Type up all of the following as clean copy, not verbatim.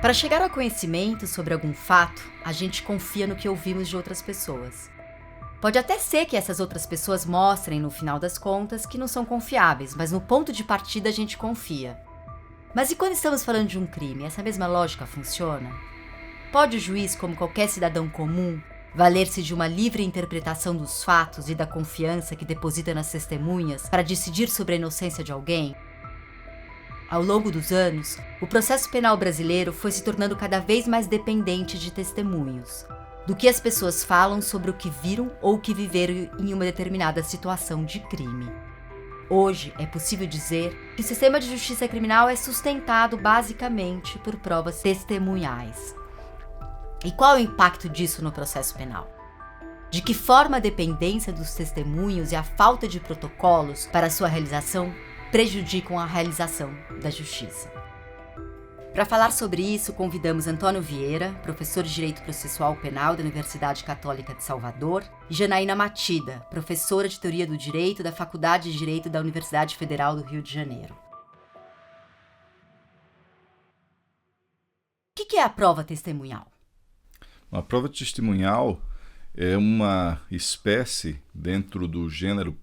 Para chegar ao conhecimento sobre algum fato, a gente confia no que ouvimos de outras pessoas. Pode até ser que essas outras pessoas mostrem, no final das contas, que não são confiáveis, mas no ponto de partida a gente confia. Mas e quando estamos falando de um crime, essa mesma lógica funciona? Pode o juiz, como qualquer cidadão comum, valer-se de uma livre interpretação dos fatos e da confiança que deposita nas testemunhas para decidir sobre a inocência de alguém? Ao longo dos anos, o processo penal brasileiro foi se tornando cada vez mais dependente de testemunhos, do que as pessoas falam sobre o que viram ou o que viveram em uma determinada situação de crime. Hoje, é possível dizer que o sistema de justiça criminal é sustentado basicamente por provas testemunhais. E qual é o impacto disso no processo penal? De que forma a dependência dos testemunhos e a falta de protocolos para sua realização prejudicam a realização da justiça? Para falar sobre isso, convidamos Antônio Vieira, professor de Direito Processual Penal da Universidade Católica de Salvador, e Janaína Matida, professora de Teoria do Direito da Faculdade de Direito da Universidade Federal do Rio de Janeiro. O que é a prova testemunhal? A prova testemunhal é uma espécie dentro do gênero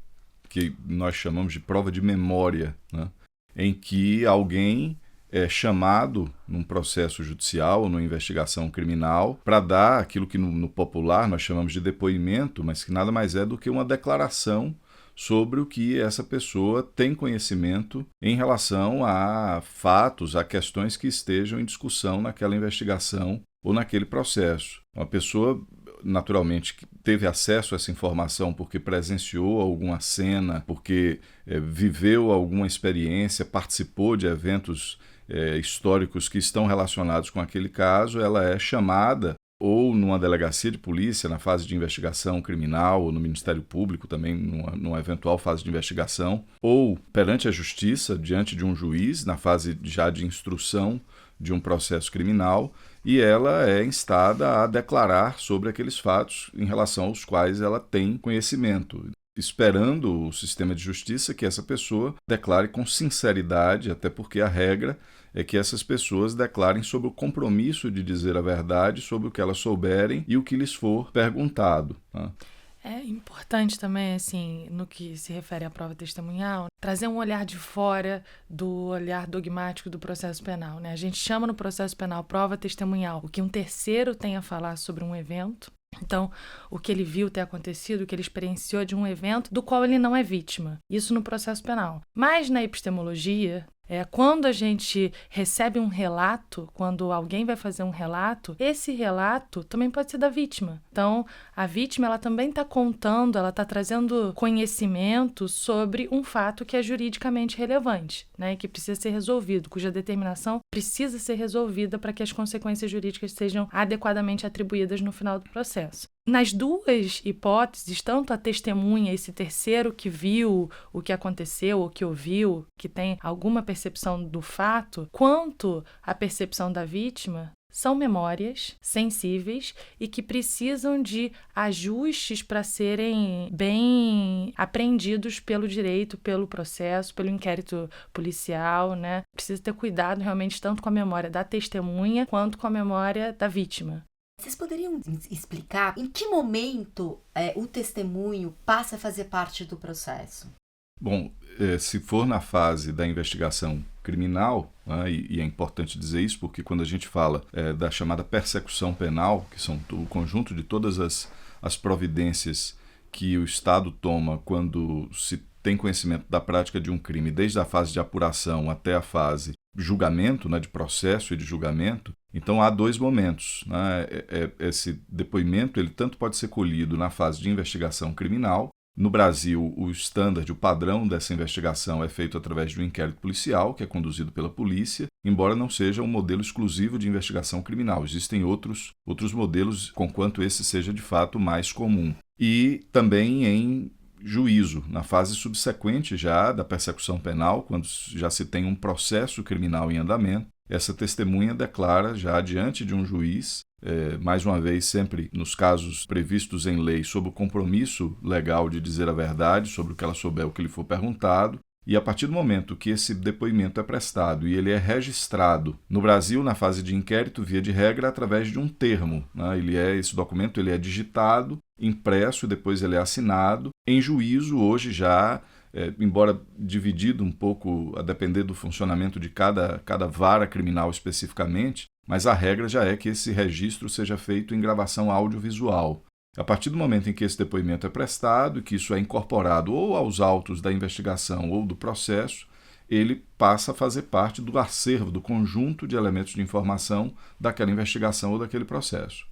que nós chamamos de prova de memória, né? Em que alguém é chamado num processo judicial ou numa investigação criminal para dar aquilo que no popular nós chamamos de depoimento, mas que nada mais é do que uma declaração sobre o que essa pessoa tem conhecimento em relação a fatos, a questões que estejam em discussão naquela investigação ou naquele processo. Uma pessoa, naturalmente, que teve acesso a essa informação porque presenciou alguma cena, porque viveu alguma experiência, participou de eventos históricos que estão relacionados com aquele caso, ela é chamada ou numa delegacia de polícia, na fase de investigação criminal, ou no Ministério Público também, numa eventual fase de investigação, ou perante a justiça, diante de um juiz, na fase já de instrução de um processo criminal, e ela é instada a declarar sobre aqueles fatos em relação aos quais ela tem conhecimento, esperando o sistema de justiça que essa pessoa declare com sinceridade, até porque a regra é que essas pessoas declarem sobre o compromisso de dizer a verdade sobre o que elas souberem e o que lhes for perguntado, né? É importante também, assim, no que se refere à prova testemunhal, trazer um olhar de fora do olhar dogmático do processo penal, né? A gente chama no processo penal prova testemunhal o que um terceiro tem a falar sobre um evento. Então, o que ele viu ter acontecido, o que ele experienciou de um evento do qual ele não é vítima. Isso no processo penal. Mas na epistemologia, quando a gente recebe um relato, quando alguém vai fazer um relato, esse relato também pode ser da vítima. Então, a vítima ela também está contando, ela está trazendo conhecimento sobre um fato que é juridicamente relevante, né, que precisa ser resolvido, cuja determinação precisa ser resolvida para que as consequências jurídicas sejam adequadamente atribuídas no final do processo. Nas duas hipóteses, tanto a testemunha, esse terceiro que viu o que aconteceu ou que ouviu, que tem alguma percepção do fato, quanto a percepção da vítima, são memórias sensíveis e que precisam de ajustes para serem bem apreendidos pelo direito, pelo processo, pelo inquérito policial, né? Precisa ter cuidado realmente tanto com a memória da testemunha quanto com a memória da vítima. Vocês poderiam explicar em que momento o testemunho passa a fazer parte do processo? Bom, se for na fase da investigação criminal, né, e é importante dizer isso porque quando a gente fala da chamada persecução penal, que são o conjunto de todas as providências que o Estado toma quando se tem conhecimento da prática de um crime, desde a fase de apuração até a fase de julgamento, né, de processo e de julgamento. Então há dois momentos, né? Esse depoimento ele tanto pode ser colhido na fase de investigação criminal. No Brasil, o standard, o padrão dessa investigação é feito através de um inquérito policial, que é conduzido pela polícia, embora não seja um modelo exclusivo de investigação criminal. Existem outros modelos, conquanto esse seja de fato mais comum. E também em juízo, na fase subsequente já da persecução penal, quando já se tem um processo criminal em andamento, essa testemunha declara já diante de um juiz, mais uma vez sempre nos casos previstos em lei, sob o compromisso legal de dizer a verdade sobre o que ela souber, o que lhe for perguntado, E a partir do momento que esse depoimento é prestado e ele é registrado no Brasil, na fase de inquérito, via de regra, através de um termo, né? Esse documento ele é digitado, impresso e depois ele é assinado. Em juízo, hoje já, embora dividido um pouco a depender do funcionamento de cada vara criminal especificamente, mas a regra já é que esse registro seja feito em gravação audiovisual. A partir do momento em que esse depoimento é prestado e que isso é incorporado ou aos autos da investigação ou do processo, ele passa a fazer parte do acervo, do conjunto de elementos de informação daquela investigação ou daquele processo.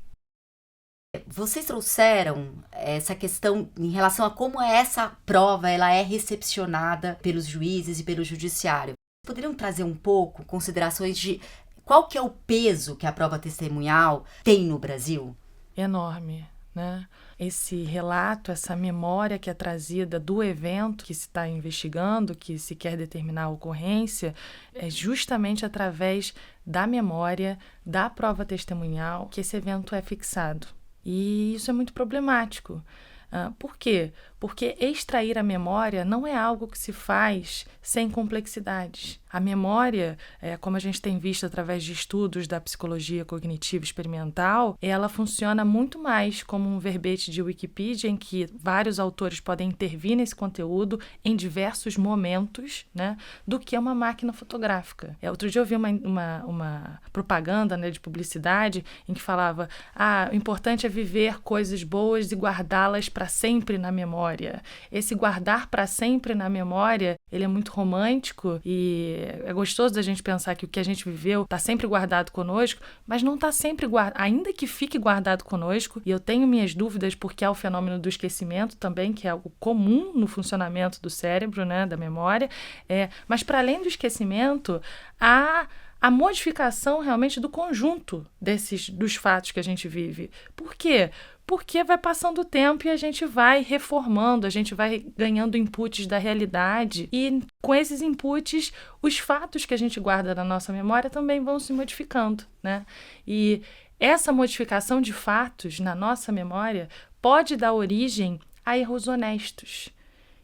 Vocês trouxeram essa questão em relação a como essa prova ela é recepcionada pelos juízes e pelo judiciário. Poderiam trazer um pouco considerações de qual que é o peso que a prova testemunhal tem no Brasil? Enorme, né? Esse relato, essa memória que é trazida do evento que se está investigando, que se quer determinar a ocorrência, é justamente através da memória, da prova testemunhal, que esse evento é fixado. E isso é muito problemático. Por quê? Porque extrair a memória não é algo que se faz sem complexidades. A memória, como a gente tem visto através de estudos da psicologia cognitiva experimental, ela funciona muito mais como um verbete de Wikipedia, em que vários autores podem intervir nesse conteúdo em diversos momentos, né, do que uma máquina fotográfica. Outro dia eu vi uma propaganda, né, de publicidade em que falava: o importante é viver coisas boas e guardá-las para sempre na memória. Esse guardar para sempre na memória, ele é muito romântico e é gostoso da gente pensar que o que a gente viveu está sempre guardado conosco, mas não está sempre guardado, ainda que fique guardado conosco, e eu tenho minhas dúvidas porque há o fenômeno do esquecimento também, que é algo comum no funcionamento do cérebro, né, da memória, mas para além do esquecimento, há a modificação realmente do conjunto dos fatos que a gente vive. Por quê? Porque vai passando o tempo e a gente vai reformando, a gente vai ganhando inputs da realidade e com esses inputs, os fatos que a gente guarda na nossa memória também vão se modificando, né? E essa modificação de fatos na nossa memória pode dar origem a erros honestos.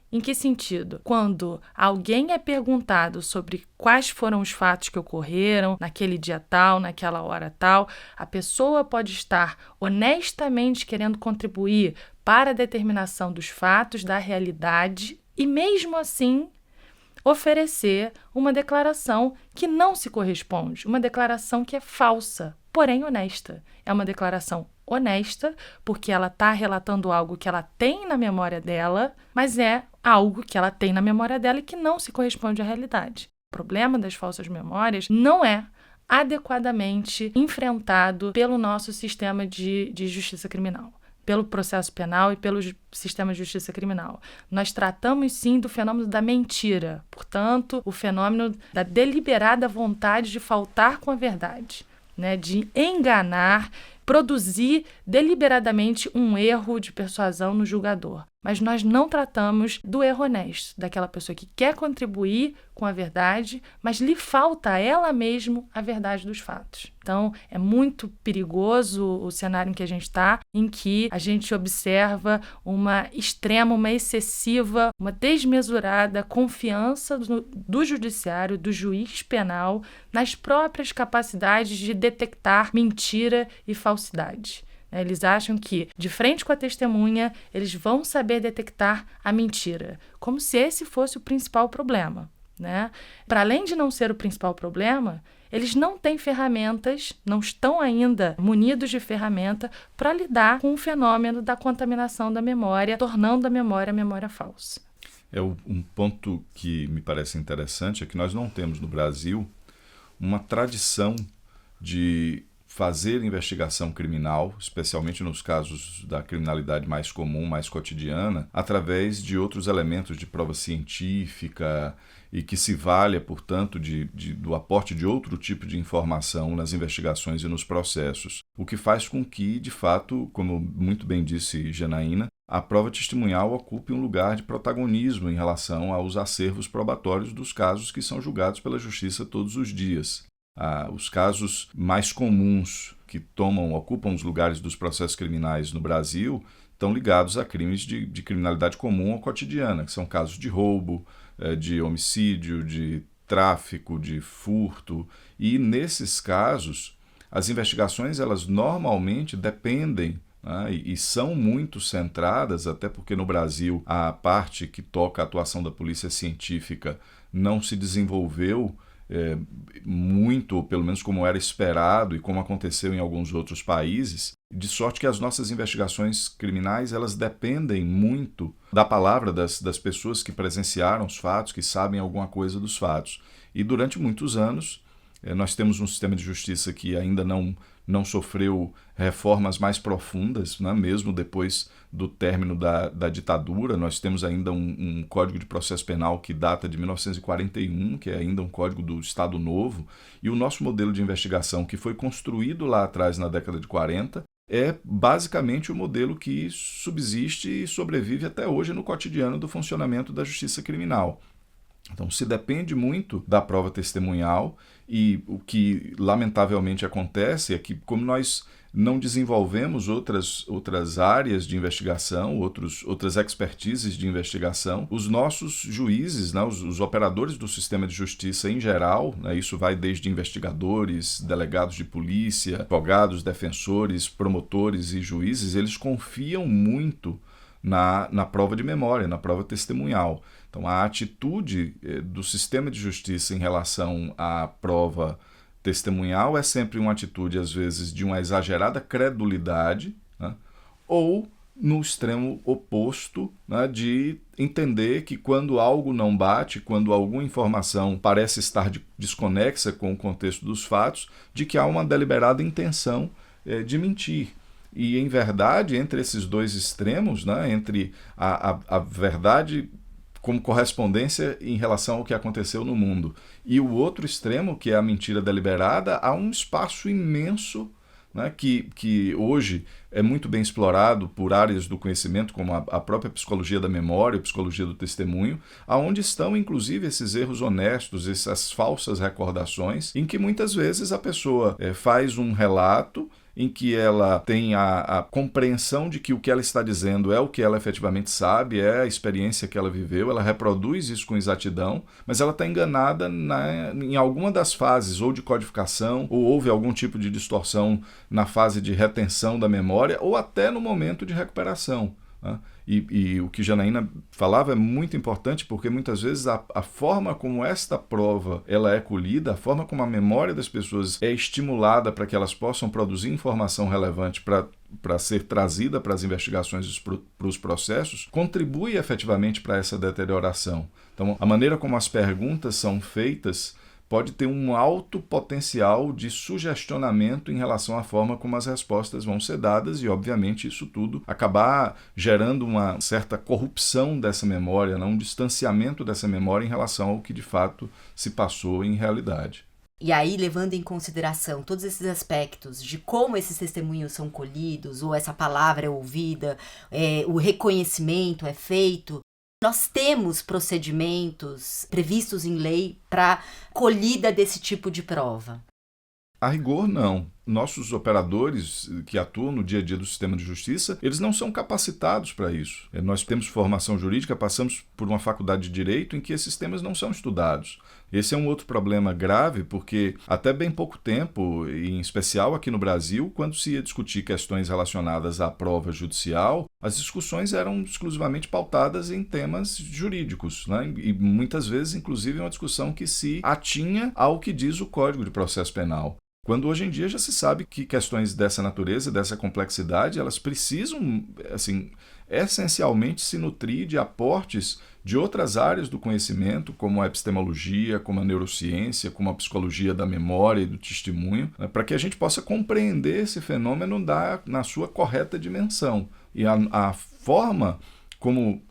Em que sentido? Quando alguém é perguntado sobre quais foram os fatos que ocorreram naquele dia tal, naquela hora tal, a pessoa pode estar honestamente querendo contribuir para a determinação dos fatos, da realidade, e mesmo assim oferecer uma declaração que não se corresponde, uma declaração que é falsa, porém honesta. É uma declaração honesta, porque ela está relatando algo que ela tem na memória dela, mas é algo que ela tem na memória dela e que não se corresponde à realidade. O problema das falsas memórias não é adequadamente enfrentado pelo nosso sistema de justiça criminal, pelo processo penal e pelo sistema de justiça criminal. Nós tratamos, sim, do fenômeno da mentira, portanto, o fenômeno da deliberada vontade de faltar com a verdade, né, de enganar, produzir deliberadamente um erro de persuasão no julgador. Mas nós não tratamos do erro honesto, daquela pessoa que quer contribuir com a verdade, mas lhe falta a ela mesma a verdade dos fatos. Então, é muito perigoso o cenário em que a gente está, em que a gente observa uma extrema, uma excessiva, uma desmesurada confiança do judiciário, do juiz penal, nas próprias capacidades de detectar mentira e falsidade. Eles acham que, de frente com a testemunha, eles vão saber detectar a mentira, como se esse fosse o principal problema, né? Para além de não ser o principal problema, eles não têm ferramentas, não estão ainda munidos de ferramenta para lidar com o fenômeno da contaminação da memória, tornando a memória falsa. Um ponto que me parece interessante é que nós não temos no Brasil uma tradição de fazer investigação criminal, especialmente nos casos da criminalidade mais comum, mais cotidiana, através de outros elementos de prova científica e que se valha, portanto, do aporte de outro tipo de informação nas investigações e nos processos. O que faz com que, de fato, como muito bem disse Janaína, a prova testemunhal ocupe um lugar de protagonismo em relação aos acervos probatórios dos casos que são julgados pela justiça todos os dias. Os casos mais comuns que ocupam os lugares dos processos criminais no Brasil estão ligados a crimes de criminalidade comum ou cotidiana, que são casos de roubo, de homicídio, de tráfico, de furto. E nesses casos, as investigações elas normalmente dependem, né, e são muito centradas, até porque no Brasil a parte que toca a atuação da polícia científica não se desenvolveu muito, ou pelo menos como era esperado e como aconteceu em alguns outros países, de sorte que as nossas investigações criminais elas dependem muito da palavra das pessoas que presenciaram os fatos, que sabem alguma coisa dos fatos. E durante muitos anos nós temos um sistema de justiça que ainda não sofreu reformas mais profundas, né? Mesmo depois do término da ditadura. Nós temos ainda um Código de Processo Penal que data de 1941, que é ainda um código do Estado Novo, e o nosso modelo de investigação, que foi construído lá atrás na década de 40, é basicamente o modelo que subsiste e sobrevive até hoje no cotidiano do funcionamento da justiça criminal. Então, se depende muito da prova testemunhal, e o que lamentavelmente acontece é que, como nós não desenvolvemos outras áreas de investigação, outras expertises de investigação, os nossos juízes, né, os operadores do sistema de justiça em geral, né, isso vai desde investigadores, delegados de polícia, advogados, defensores, promotores e juízes, eles confiam muito na prova de memória, na prova testemunhal. Então, a atitude do sistema de justiça em relação à prova testemunhal é sempre uma atitude, às vezes, de uma exagerada credulidade, né? Ou no extremo oposto, né, de entender que quando algo não bate, quando alguma informação parece estar desconexa com o contexto dos fatos, de que há uma deliberada intenção de mentir. E, em verdade, entre esses dois extremos, né, entre a verdade como correspondência em relação ao que aconteceu no mundo, e o outro extremo, que é a mentira deliberada, há um espaço imenso, né, que hoje é muito bem explorado por áreas do conhecimento, como a própria psicologia da memória, a psicologia do testemunho, aonde estão, inclusive, esses erros honestos, essas falsas recordações, em que muitas vezes a pessoa faz um relato em que ela tem a compreensão de que o que ela está dizendo é o que ela efetivamente sabe, é a experiência que ela viveu, ela reproduz isso com exatidão, mas ela está enganada em alguma das fases, ou de codificação, ou houve algum tipo de distorção na fase de retenção da memória, ou até no momento de recuperação, né? E o que Janaína falava é muito importante, porque muitas vezes a forma como esta prova ela é colhida, a forma como a memória das pessoas é estimulada para que elas possam produzir informação relevante para ser trazida para as investigações, para os processos, contribui efetivamente para essa deterioração. Então, a maneira como as perguntas são feitas pode ter um alto potencial de sugestionamento em relação à forma como as respostas vão ser dadas, e, obviamente, isso tudo acabar gerando uma certa corrupção dessa memória, um distanciamento dessa memória em relação ao que de fato se passou em realidade. E aí, levando em consideração todos esses aspectos de como esses testemunhos são colhidos, ou essa palavra é ouvida, o reconhecimento é feito, nós temos procedimentos previstos em lei para colhida desse tipo de prova? A rigor, não. Nossos operadores que atuam no dia a dia do sistema de justiça, eles não são capacitados para isso. Nós temos formação jurídica, passamos por uma faculdade de direito em que esses temas não são estudados. Esse é um outro problema grave, porque até bem pouco tempo, em especial aqui no Brasil, quando se ia discutir questões relacionadas à prova judicial, as discussões eram exclusivamente pautadas em temas jurídicos, né? E muitas vezes, inclusive, uma discussão que se atinha ao que diz o Código de Processo Penal. Quando hoje em dia já se sabe que questões dessa natureza, dessa complexidade, elas precisam, assim, essencialmente se nutrir de aportes de outras áreas do conhecimento, como a epistemologia, como a neurociência, como a psicologia da memória e do testemunho, né, para que a gente possa compreender esse fenômeno na sua correta dimensão. E a forma como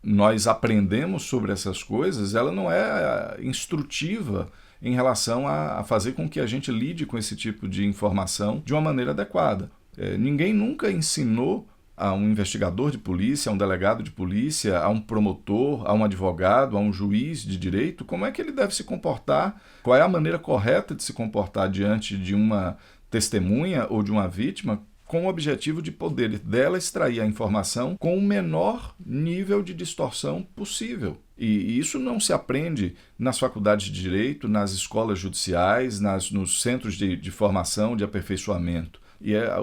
nós aprendemos sobre essas coisas, ela não é instrutiva em relação a fazer com que a gente lide com esse tipo de informação de uma maneira adequada. Ninguém nunca ensinou a um investigador de polícia, a um delegado de polícia, a um promotor, a um advogado, a um juiz de direito, como é que ele deve se comportar, qual é a maneira correta de se comportar diante de uma testemunha ou de uma vítima, com o objetivo de poder dela extrair a informação com o menor nível de distorção possível. E isso não se aprende nas faculdades de direito, nas escolas judiciais, nos centros de formação, de aperfeiçoamento.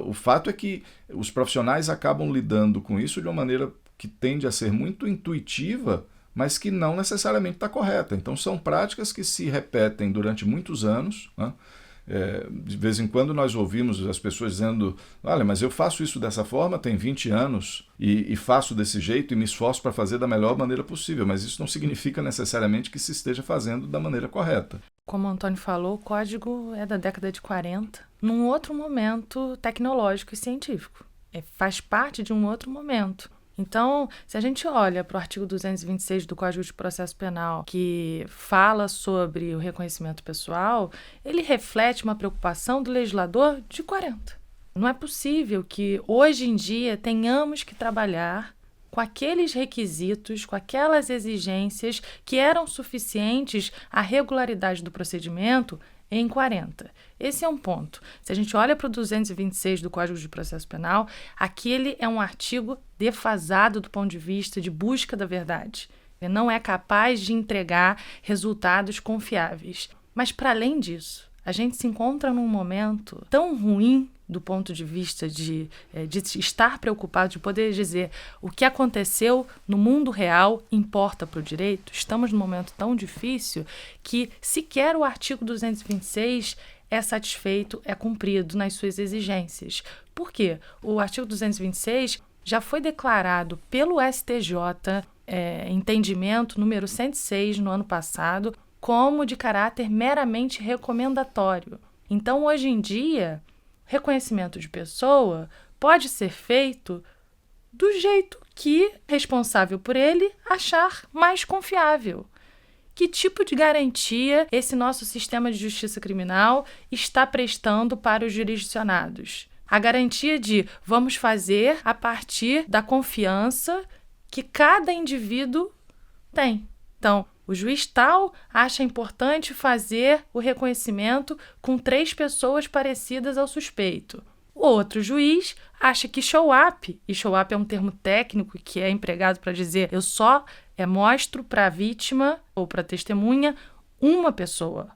O fato é que os profissionais acabam lidando com isso de uma maneira que tende a ser muito intuitiva, mas que não necessariamente está correta. Então são práticas que se repetem durante muitos anos, né? De vez em quando nós ouvimos as pessoas dizendo: olha, mas eu faço isso dessa forma, tem 20 anos e faço desse jeito e me esforço para fazer da melhor maneira possível, mas isso não significa necessariamente que se esteja fazendo da maneira correta. Como o Antônio falou, o código é da década de 40, num outro momento tecnológico e científico. Faz parte de um outro momento. Então, se a gente olha para o artigo 226 do Código de Processo Penal, que fala sobre o reconhecimento pessoal, ele reflete uma preocupação do legislador de 40. Não é possível que, hoje em dia, tenhamos que trabalhar com aqueles requisitos, com aquelas exigências que eram suficientes à regularidade do procedimento em 40. Esse é um ponto. Se a gente olha para o 226 do Código de Processo Penal, aquele é um artigo defasado do ponto de vista de busca da verdade. Ele não é capaz de entregar resultados confiáveis. Mas, para além disso, a gente se encontra num momento tão ruim do ponto de vista de estar preocupado, de poder dizer o que aconteceu no mundo real importa para o direito. Estamos num momento tão difícil que sequer o artigo 226 é satisfeito, é cumprido nas suas exigências. Por quê? O artigo 226 já foi declarado pelo STJ, entendimento número 106 no ano passado, como de caráter meramente recomendatório. Então, hoje em dia, reconhecimento de pessoa pode ser feito do jeito que responsável por ele achar mais confiável. Que tipo de garantia esse nosso sistema de justiça criminal está prestando para os jurisdicionados? A garantia de vamos fazer a partir da confiança que cada indivíduo tem. Então, o juiz tal acha importante fazer o reconhecimento com 3 pessoas parecidas ao suspeito. O outro juiz acha que show-up, e show-up é um termo técnico que é empregado para dizer eu só mostro para a vítima ou para a testemunha uma pessoa.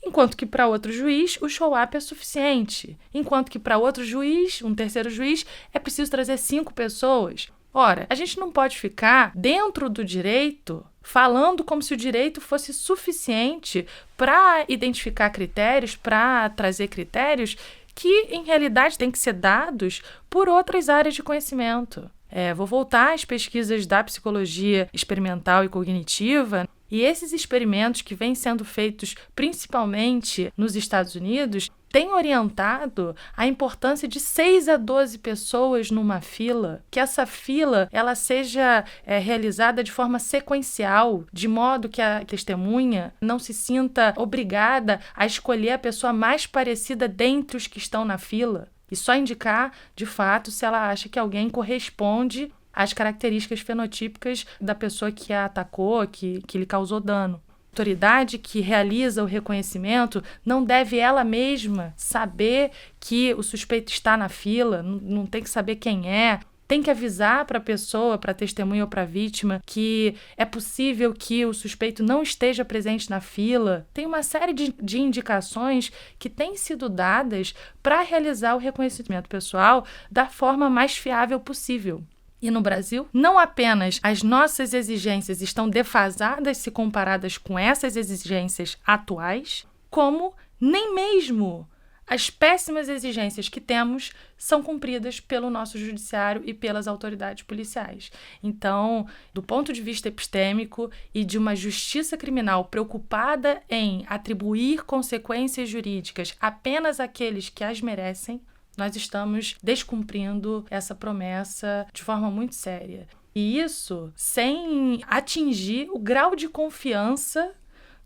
Enquanto que para outro juiz o show-up é suficiente. Enquanto que para outro juiz, um terceiro juiz, é preciso trazer 5 pessoas. Ora, a gente não pode ficar dentro do direito falando como se o direito fosse suficiente para identificar critérios, para trazer critérios que, em realidade, têm que ser dados por outras áreas de conhecimento. Vou voltar às pesquisas da psicologia experimental e cognitiva, e esses experimentos que vêm sendo feitos principalmente nos Estados Unidos têm orientado a importância de 6 a 12 pessoas numa fila, que essa fila ela seja realizada de forma sequencial, de modo que a testemunha não se sinta obrigada a escolher a pessoa mais parecida dentre os que estão na fila, e só indicar, de fato, se ela acha que alguém corresponde às características fenotípicas da pessoa que a atacou, que lhe causou dano. A autoridade que realiza o reconhecimento não deve ela mesma saber que o suspeito está na fila, não tem que saber quem é, tem que avisar para a pessoa, para a testemunha ou para a vítima que é possível que o suspeito não esteja presente na fila. Tem uma série de indicações que têm sido dadas para realizar o reconhecimento pessoal da forma mais fiável possível. E no Brasil, não apenas as nossas exigências estão defasadas se comparadas com essas exigências atuais, como nem mesmo as péssimas exigências que temos são cumpridas pelo nosso judiciário e pelas autoridades policiais. Então, do ponto de vista epistêmico e de uma justiça criminal preocupada em atribuir consequências jurídicas apenas àqueles que as merecem, nós estamos descumprindo essa promessa de forma muito séria. E isso sem atingir o grau de confiança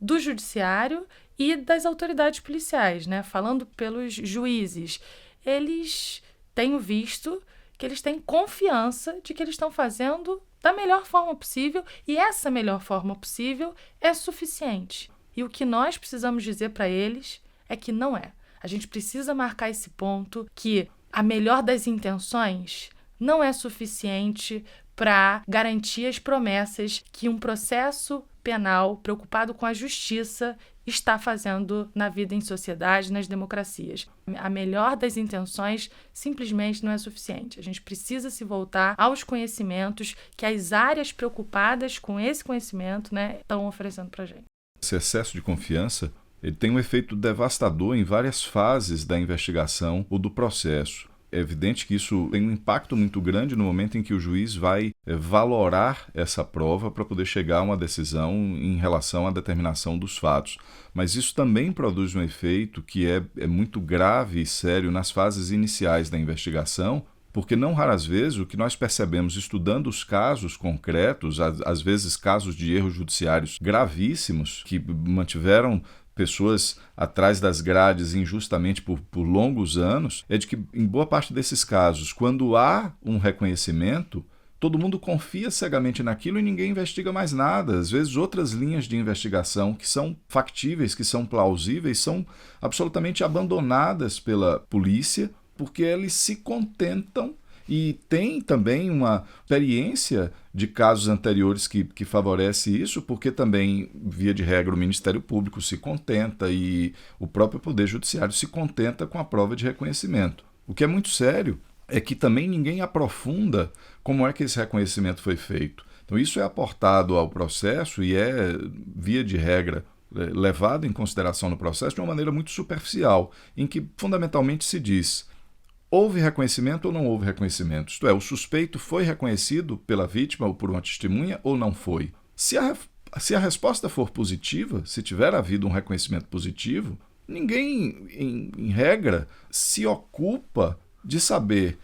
do judiciário e das autoridades policiais, né? Falando pelos juízes, eles têm visto que eles têm confiança de que eles estão fazendo da melhor forma possível e essa melhor forma possível é suficiente. E o que nós precisamos dizer para eles é que não é. A gente precisa marcar esse ponto que a melhor das intenções não é suficiente para garantir as promessas que um processo penal preocupado com a justiça está fazendo na vida em sociedade, nas democracias. A melhor das intenções simplesmente não é suficiente. A gente precisa se voltar aos conhecimentos que as áreas preocupadas com esse conhecimento, né, estão oferecendo para a gente. Esse excesso de confiança ele tem um efeito devastador em várias fases da investigação ou do processo. É evidente que isso tem um impacto muito grande no momento em que o juiz vai valorar essa prova para poder chegar a uma decisão em relação à determinação dos fatos. Mas isso também produz um efeito que é muito grave e sério nas fases iniciais da investigação, porque não raras vezes o que nós percebemos estudando os casos concretos, às vezes casos de erros judiciários gravíssimos, que mantiveram pessoas atrás das grades injustamente por longos anos, é de que, em boa parte desses casos, quando há um reconhecimento, todo mundo confia cegamente naquilo e ninguém investiga mais nada. Às vezes, outras linhas de investigação que são factíveis, que são plausíveis, são absolutamente abandonadas pela polícia, porque eles se contentam. E tem também uma experiência de casos anteriores que favorece isso, porque também, via de regra, o Ministério Público se contenta e o próprio Poder Judiciário se contenta com a prova de reconhecimento. O que é muito sério é que também ninguém aprofunda como é que esse reconhecimento foi feito. Então isso é aportado ao processo e é, via de regra, levado em consideração no processo de uma maneira muito superficial, em que fundamentalmente se diz: houve reconhecimento ou não houve reconhecimento? Isto é, o suspeito foi reconhecido pela vítima ou por uma testemunha ou não foi? Se a resposta for positiva, se tiver havido um reconhecimento positivo, ninguém, em regra, se ocupa de saber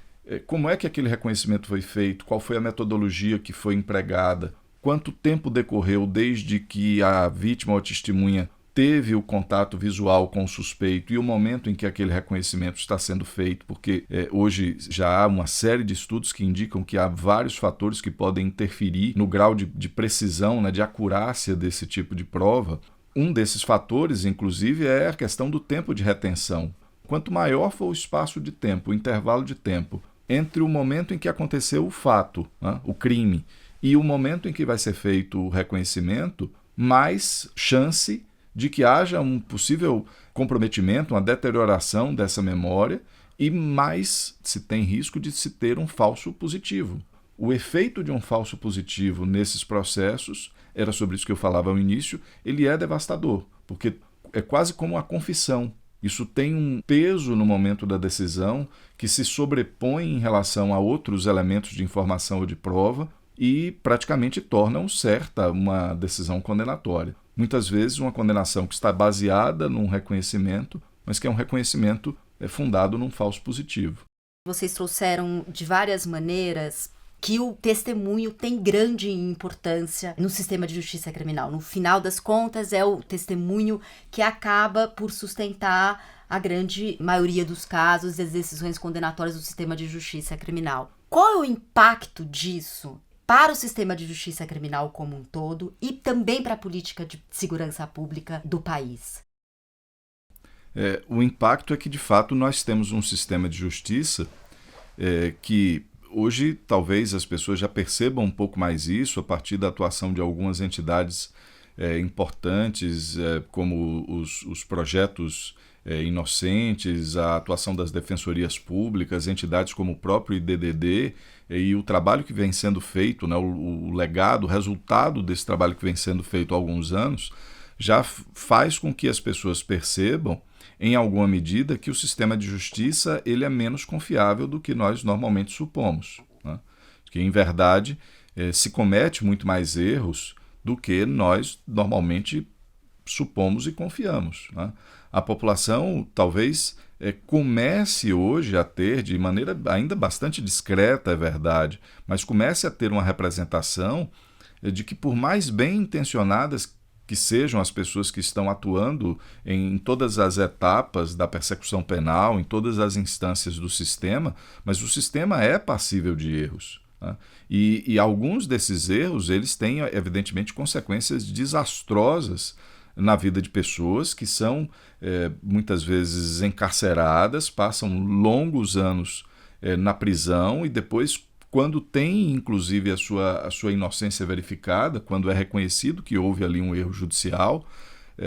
como é que aquele reconhecimento foi feito, qual foi a metodologia que foi empregada, quanto tempo decorreu desde que a vítima ou a testemunha teve o contato visual com o suspeito e o momento em que aquele reconhecimento está sendo feito, porque hoje já há uma série de estudos que indicam que há vários fatores que podem interferir no grau de precisão, né, de acurácia desse tipo de prova. Um desses fatores, inclusive, é a questão do tempo de retenção. Quanto maior for o espaço de tempo, o intervalo de tempo, entre o momento em que aconteceu o fato, né, o crime, e o momento em que vai ser feito o reconhecimento, mais chance de que haja um possível comprometimento, uma deterioração dessa memória e mais se tem risco de se ter um falso positivo. O efeito de um falso positivo nesses processos, era sobre isso que eu falava ao início, ele é devastador, porque é quase como uma confissão. Isso tem um peso no momento da decisão que se sobrepõe em relação a outros elementos de informação ou de prova e praticamente tornam certa uma decisão condenatória. Muitas vezes uma condenação que está baseada num reconhecimento, mas que é um reconhecimento fundado num falso positivo. Vocês trouxeram de várias maneiras que o testemunho tem grande importância no sistema de justiça criminal. No final das contas, é o testemunho que acaba por sustentar a grande maioria dos casos e as decisões condenatórias do sistema de justiça criminal. Qual é o impacto disso para o sistema de justiça criminal como um todo e também para a política de segurança pública do país? O impacto é que, de fato, nós temos um sistema de justiça que hoje talvez as pessoas já percebam um pouco mais isso a partir da atuação de algumas entidades importantes, como os projetos inocentes, a atuação das defensorias públicas, entidades como o próprio IDDD e o trabalho que vem sendo feito, né, o legado, o resultado desse trabalho que vem sendo feito há alguns anos, já faz com que as pessoas percebam, em alguma medida, que o sistema de justiça ele é menos confiável do que nós normalmente supomos, né? Que, em verdade, se comete muito mais erros do que nós normalmente supomos e confiamos, né? A população talvez comece hoje a ter, de maneira ainda bastante discreta, é verdade, mas comece a ter uma representação de que, por mais bem intencionadas que sejam as pessoas que estão atuando em todas as etapas da persecução penal, em todas as instâncias do sistema, mas o sistema é passível de erros, né? E alguns desses erros, eles têm, evidentemente, consequências desastrosas na vida de pessoas que são muitas vezes encarceradas, passam longos anos na prisão e depois, quando tem inclusive a sua inocência verificada, quando é reconhecido que houve ali um erro judicial,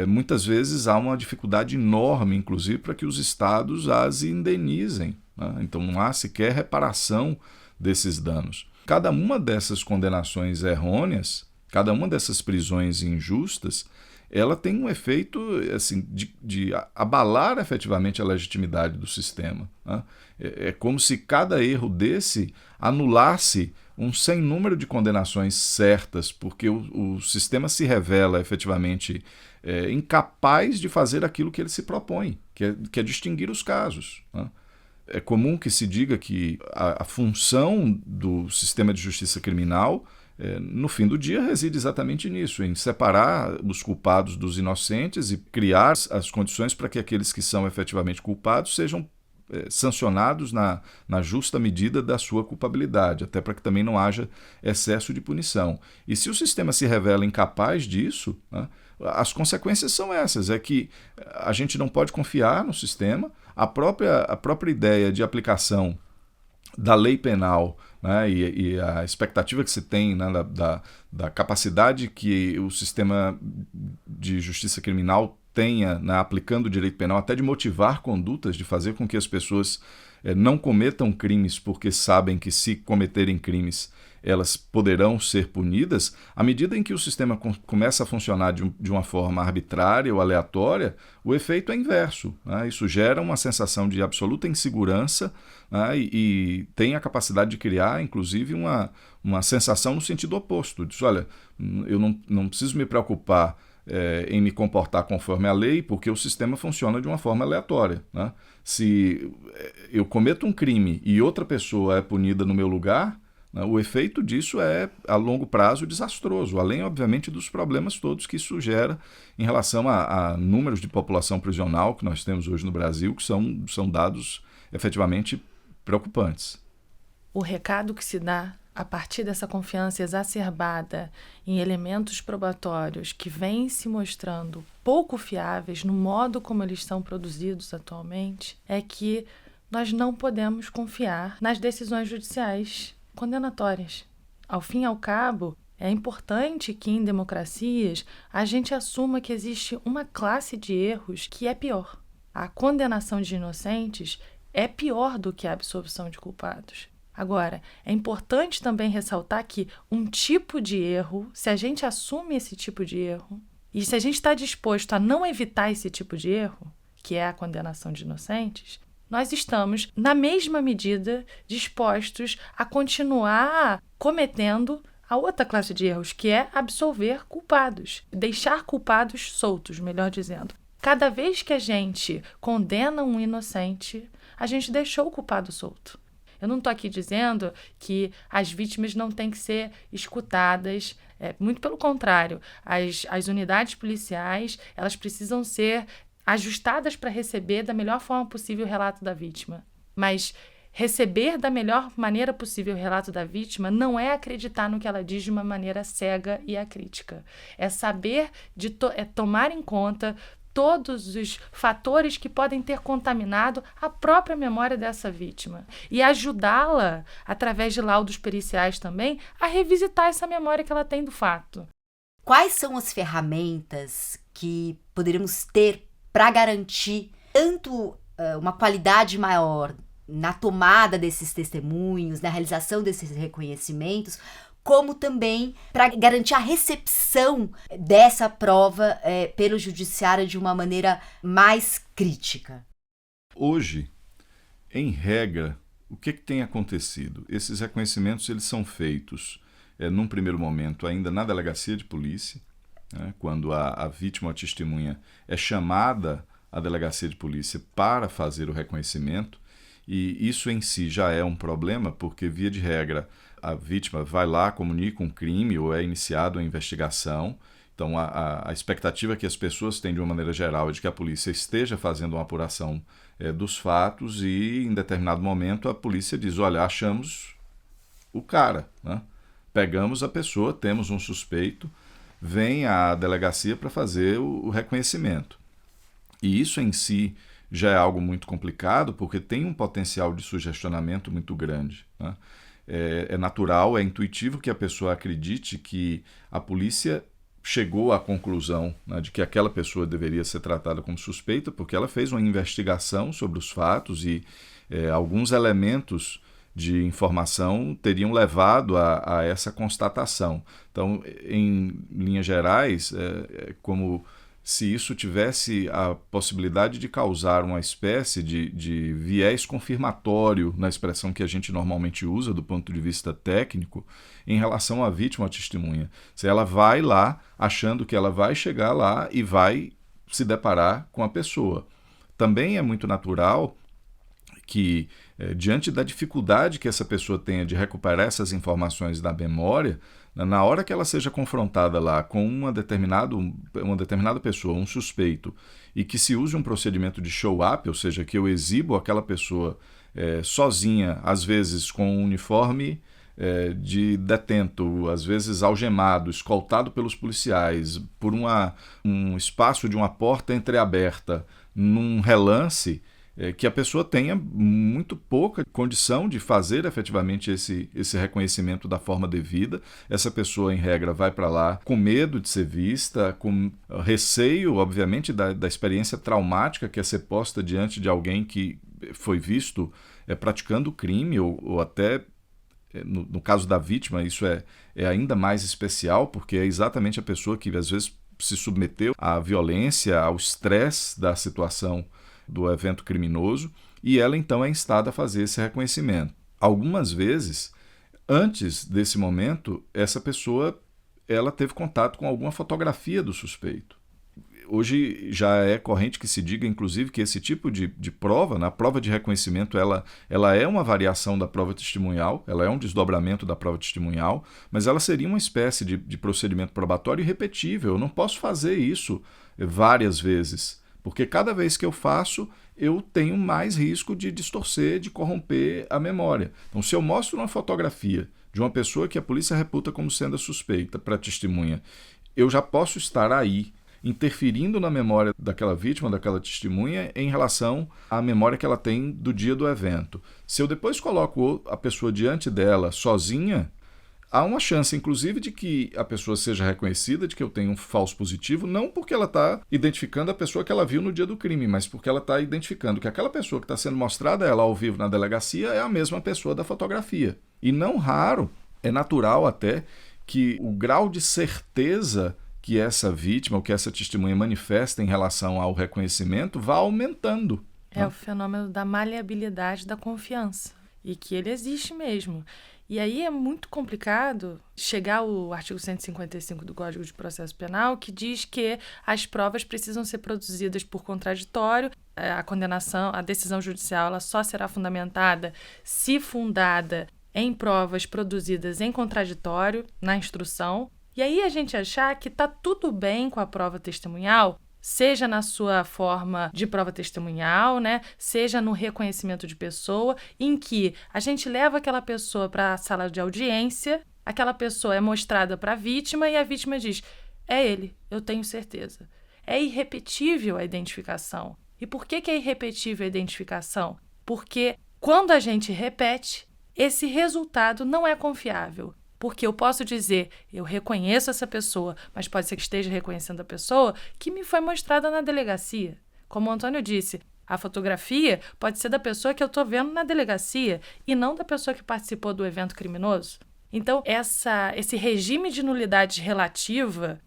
muitas vezes há uma dificuldade enorme, inclusive, para que os estados as indenizem, né? Então não há sequer reparação desses danos. Cada uma dessas condenações errôneas, cada uma dessas prisões injustas, ela tem um efeito assim, de abalar efetivamente a legitimidade do sistema, né? É como se cada erro desse anulasse um sem número de condenações certas, porque o sistema se revela efetivamente incapaz de fazer aquilo que ele se propõe, que é distinguir os casos, né? É comum que se diga que a função do sistema de justiça criminal, no fim do dia, reside exatamente nisso, em separar os culpados dos inocentes e criar as condições para que aqueles que são efetivamente culpados sejam sancionados na justa medida da sua culpabilidade, até para que também não haja excesso de punição. E se o sistema se revela incapaz disso, né, as consequências são essas, é que a gente não pode confiar no sistema, a própria ideia de aplicação da lei penal, né, e a expectativa que se tem, né, da capacidade que o sistema de justiça criminal tenha, né, aplicando o direito penal, até de motivar condutas, de fazer com que as pessoas não cometam crimes porque sabem que, se cometerem crimes, elas poderão ser punidas. À medida em que o sistema começa a funcionar de uma forma arbitrária ou aleatória, o efeito é inverso, né? Isso gera uma sensação de absoluta insegurança, né? E tem a capacidade de criar, inclusive, uma sensação no sentido oposto. Diz, olha, eu não preciso me preocupar em me comportar conforme a lei, porque o sistema funciona de uma forma aleatória, né? Se eu cometo um crime e outra pessoa é punida no meu lugar, né, o efeito disso é, a longo prazo, desastroso, além, obviamente, dos problemas todos que isso gera em relação a números de população prisional que nós temos hoje no Brasil, que são dados efetivamente preocupantes. O recado que se dá a partir dessa confiança exacerbada em elementos probatórios que vêm se mostrando pouco fiáveis no modo como eles são produzidos atualmente, é que nós não podemos confiar nas decisões judiciais condenatórias. Ao fim e ao cabo, é importante que em democracias a gente assuma que existe uma classe de erros que é pior. A condenação de inocentes é pior do que a absolvição de culpados. Agora, é importante também ressaltar que um tipo de erro, se a gente assume esse tipo de erro, e se a gente está disposto a não evitar esse tipo de erro, que é a condenação de inocentes, nós estamos, na mesma medida, dispostos a continuar cometendo a outra classe de erros, que é absolver culpados, deixar culpados soltos, melhor dizendo. Cada vez que a gente condena um inocente, a gente deixou o culpado solto. Eu não estou aqui dizendo que as vítimas não têm que ser escutadas, muito pelo contrário. As unidades policiais, elas precisam ser ajustadas para receber da melhor forma possível o relato da vítima. Mas receber da melhor maneira possível o relato da vítima não é acreditar no que ela diz de uma maneira cega e acrítica. É saber, tomar em conta todos os fatores que podem ter contaminado a própria memória dessa vítima e ajudá-la, através de laudos periciais também, a revisitar essa memória que ela tem do fato. Quais são as ferramentas que poderíamos ter para garantir tanto uma qualidade maior na tomada desses testemunhos, na realização desses reconhecimentos, como também para garantir a recepção dessa prova pelo judiciário de uma maneira mais crítica? Hoje, em regra, o que tem acontecido? Esses reconhecimentos eles são feitos, num primeiro momento, ainda na delegacia de polícia, né, quando a vítima ou a testemunha é chamada à delegacia de polícia para fazer o reconhecimento, e isso em si já é um problema, porque, via de regra, a vítima vai lá, comunica um crime ou é iniciada uma investigação. Então, a expectativa que as pessoas têm, de uma maneira geral, é de que a polícia esteja fazendo uma apuração dos fatos e, em determinado momento, a polícia diz, olha, achamos o cara, né? Pegamos a pessoa, temos um suspeito, vem à delegacia para fazer o reconhecimento. E isso em si já é algo muito complicado, porque tem um potencial de sugestionamento muito grande, né? É natural, é intuitivo que a pessoa acredite que a polícia chegou à conclusão, né, de que aquela pessoa deveria ser tratada como suspeita, porque ela fez uma investigação sobre os fatos e alguns elementos de informação teriam levado a essa constatação. Então, em linhas gerais, como se isso tivesse a possibilidade de causar uma espécie de viés confirmatório, na expressão que a gente normalmente usa do ponto de vista técnico, em relação à vítima ou à testemunha. Se ela vai lá achando que ela vai chegar lá e vai se deparar com a pessoa. Também é muito natural que, diante da dificuldade que essa pessoa tenha de recuperar essas informações da memória, na hora que ela seja confrontada lá com uma determinada pessoa, um suspeito, e que se use um procedimento de show-up, ou seja, que eu exibo aquela pessoa sozinha, às vezes com um uniforme de detento, às vezes algemado, escoltado pelos policiais, por um espaço de uma porta entreaberta, num relance, que a pessoa tenha muito pouca condição de fazer efetivamente esse reconhecimento da forma devida. Essa pessoa, em regra, vai para lá com medo de ser vista, com receio, obviamente, da experiência traumática que é ser posta diante de alguém que foi visto praticando crime, ou até, no caso da vítima, isso é ainda mais especial, porque é exatamente a pessoa que, às vezes, se submeteu à violência, ao estresse da situação do evento criminoso, e ela então é instada a fazer esse reconhecimento. Algumas vezes, antes desse momento, essa pessoa ela teve contato com alguma fotografia do suspeito. Hoje já é corrente que se diga, inclusive, que esse tipo de prova, na prova de reconhecimento, ela é uma variação da prova testemunhal, ela é um desdobramento da prova testemunhal, mas ela seria uma espécie de procedimento probatório irrepetível. Eu não posso fazer isso várias vezes, porque cada vez que eu faço, eu tenho mais risco de distorcer, de corromper a memória. Então, se eu mostro uma fotografia de uma pessoa que a polícia reputa como sendo a suspeita para testemunha, eu já posso estar aí interferindo na memória daquela vítima, daquela testemunha, em relação à memória que ela tem do dia do evento. Se eu depois coloco a pessoa diante dela sozinha, há uma chance, inclusive, de que a pessoa seja reconhecida, de que eu tenha um falso positivo, não porque ela está identificando a pessoa que ela viu no dia do crime, mas porque ela está identificando que aquela pessoa que está sendo mostrada a ela ao vivo na delegacia é a mesma pessoa da fotografia. E não raro, é natural até, que o grau de certeza que essa vítima ou que essa testemunha manifesta em relação ao reconhecimento vá aumentando. É o fenômeno da maleabilidade da confiança, e que ele existe mesmo. E aí é muito complicado chegar ao artigo 155 do Código de Processo Penal, que diz que as provas precisam ser produzidas por contraditório. A condenação, a decisão judicial, ela só será fundamentada se fundada em provas produzidas em contraditório, na instrução. E aí a gente achar que está tudo bem com a prova testemunhal, seja na sua forma de prova testemunhal, né? Seja no reconhecimento de pessoa, em que a gente leva aquela pessoa para a sala de audiência, aquela pessoa é mostrada para a vítima e a vítima diz: é ele, eu tenho certeza. É irrepetível a identificação. E por que é irrepetível a identificação? Porque quando a gente repete, esse resultado não é confiável. Porque eu posso dizer, eu reconheço essa pessoa, mas pode ser que esteja reconhecendo a pessoa que me foi mostrada na delegacia. Como o Antônio disse, a fotografia pode ser da pessoa que eu estou vendo na delegacia e não da pessoa que participou do evento criminoso. Então, esse regime de nulidades relativas,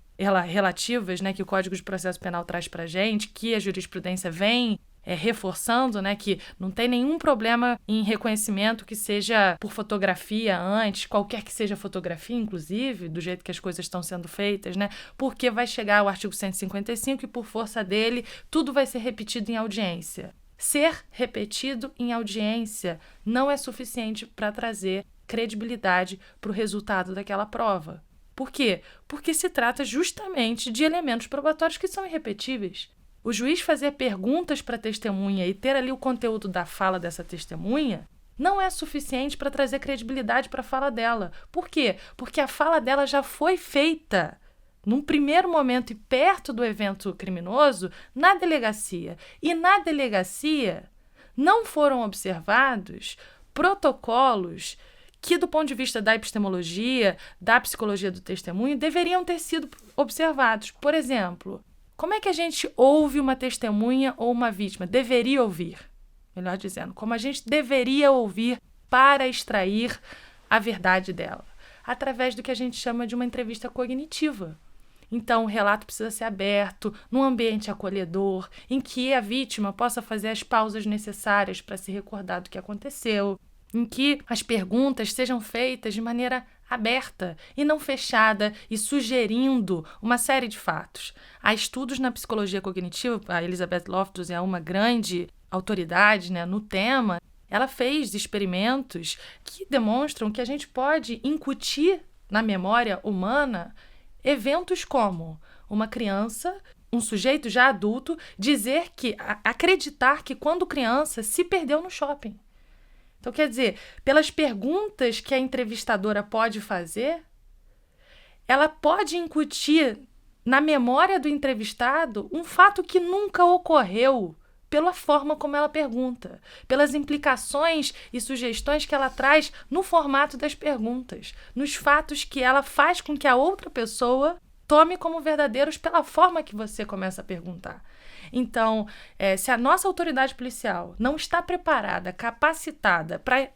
né, que o Código de Processo Penal traz para a gente, que a jurisprudência vem reforçando, né, que não tem nenhum problema em reconhecimento que seja por fotografia antes, qualquer que seja a fotografia, inclusive, do jeito que as coisas estão sendo feitas, né, porque vai chegar ao artigo 155 e, por força dele, tudo vai ser repetido em audiência. Ser repetido em audiência não é suficiente para trazer credibilidade para o resultado daquela prova. Por quê? Porque se trata justamente de elementos probatórios que são irrepetíveis. O juiz fazer perguntas para a testemunha e ter ali o conteúdo da fala dessa testemunha não é suficiente para trazer credibilidade para a fala dela. Por quê? Porque a fala dela já foi feita num primeiro momento e perto do evento criminoso, na delegacia. E na delegacia não foram observados protocolos que, do ponto de vista da epistemologia, da psicologia do testemunho, deveriam ter sido observados. Por exemplo, como é que a gente ouve uma testemunha ou uma vítima? Deveria ouvir, melhor dizendo, como a gente deveria ouvir para extrair a verdade dela, através do que a gente chama de uma entrevista cognitiva. Então, o relato precisa ser aberto, num ambiente acolhedor, em que a vítima possa fazer as pausas necessárias para se recordar do que aconteceu, em que as perguntas sejam feitas de maneira aberta e não fechada e sugerindo uma série de fatos. Há estudos na psicologia cognitiva, a Elizabeth Loftus é uma grande autoridade, né, no tema. Ela fez experimentos que demonstram que a gente pode incutir na memória humana eventos como uma criança, um sujeito já adulto, acreditar que quando criança se perdeu no shopping. Então, quer dizer, pelas perguntas que a entrevistadora pode fazer, ela pode incutir na memória do entrevistado um fato que nunca ocorreu, pela forma como ela pergunta, pelas implicações e sugestões que ela traz no formato das perguntas, nos fatos que ela faz com que a outra pessoa tome como verdadeiros pela forma que você começa a perguntar. Então, se a nossa autoridade policial não está preparada, capacitada para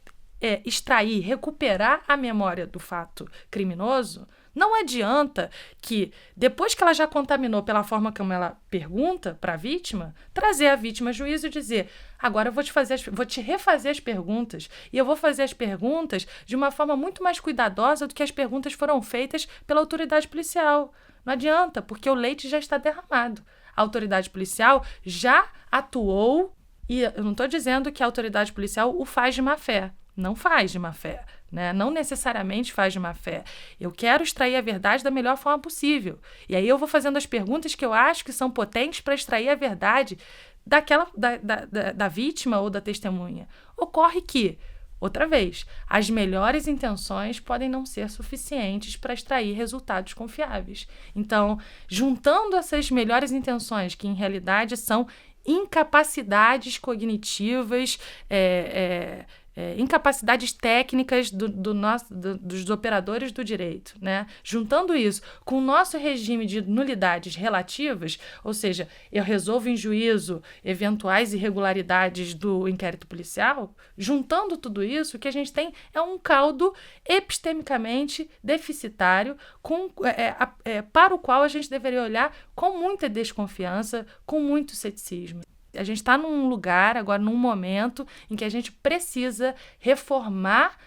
extrair, recuperar a memória do fato criminoso, não adianta que, depois que ela já contaminou pela forma como ela pergunta para a vítima, trazer a vítima a juízo e dizer: agora eu vou te refazer as perguntas, e eu vou fazer as perguntas de uma forma muito mais cuidadosa do que as perguntas foram feitas pela autoridade policial. Não adianta, porque o leite já está derramado. A autoridade policial já atuou, e eu não estou dizendo que a autoridade policial o faz de má fé. Não faz de má fé, né? Não necessariamente faz de má fé. Eu quero extrair a verdade da melhor forma possível. E aí eu vou fazendo as perguntas que eu acho que são potentes para extrair a verdade da vítima ou da testemunha. Ocorre que, outra vez, as melhores intenções podem não ser suficientes para extrair resultados confiáveis. Então, juntando essas melhores intenções, que em realidade são incapacidades cognitivas, incapacidades técnicas dos operadores do direito, né? Juntando isso com o nosso regime de nulidades relativas, ou seja, eu resolvo em juízo eventuais irregularidades do inquérito policial, juntando tudo isso, o que a gente tem é um caldo epistemicamente deficitário para o qual a gente deveria olhar com muita desconfiança, com muito ceticismo. A gente está num lugar, agora num momento, em que a gente precisa reformar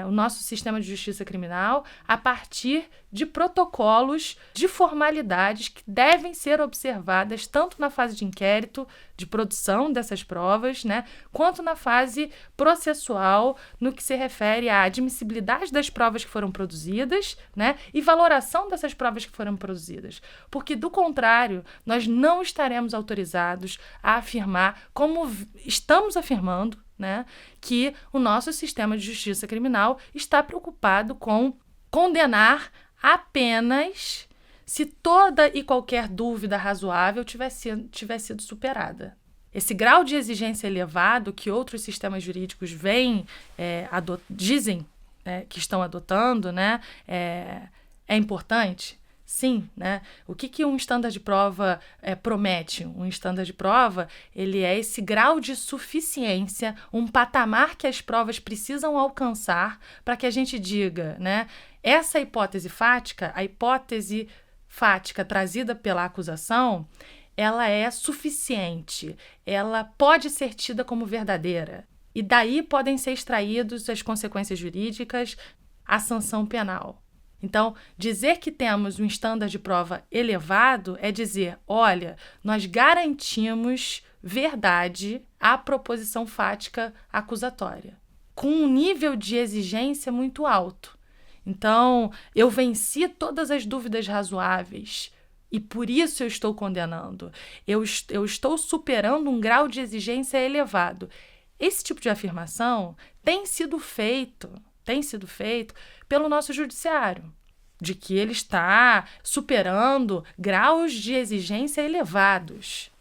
o nosso sistema de justiça criminal a partir de protocolos, de formalidades que devem ser observadas tanto na fase de inquérito, de produção dessas provas, né, quanto na fase processual, no que se refere à admissibilidade das provas que foram produzidas, né, e valoração dessas provas que foram produzidas. Porque, do contrário, nós não estaremos autorizados a afirmar, como estamos afirmando, né, que o nosso sistema de justiça criminal está preocupado com condenar apenas se toda e qualquer dúvida razoável tiver sido superada. Esse grau de exigência elevado que outros sistemas jurídicos dizem que estão adotando, né, é importante. Sim, né? O que um estándar de prova promete? Um estándar de prova, ele é esse grau de suficiência, um patamar que as provas precisam alcançar para que a gente diga, né? Essa hipótese fática, a hipótese fática trazida pela acusação, ela é suficiente, ela pode ser tida como verdadeira. E daí podem ser extraídas as consequências jurídicas, a sanção penal. Então, dizer que temos um estándar de prova elevado é dizer, olha, nós garantimos verdade à proposição fática acusatória, com um nível de exigência muito alto. Então, eu venci todas as dúvidas razoáveis e por isso eu estou condenando. Eu estou superando um grau de exigência elevado. Esse tipo de afirmação tem sido feito pelo nosso judiciário. de que ele está superando graus de exigência elevados.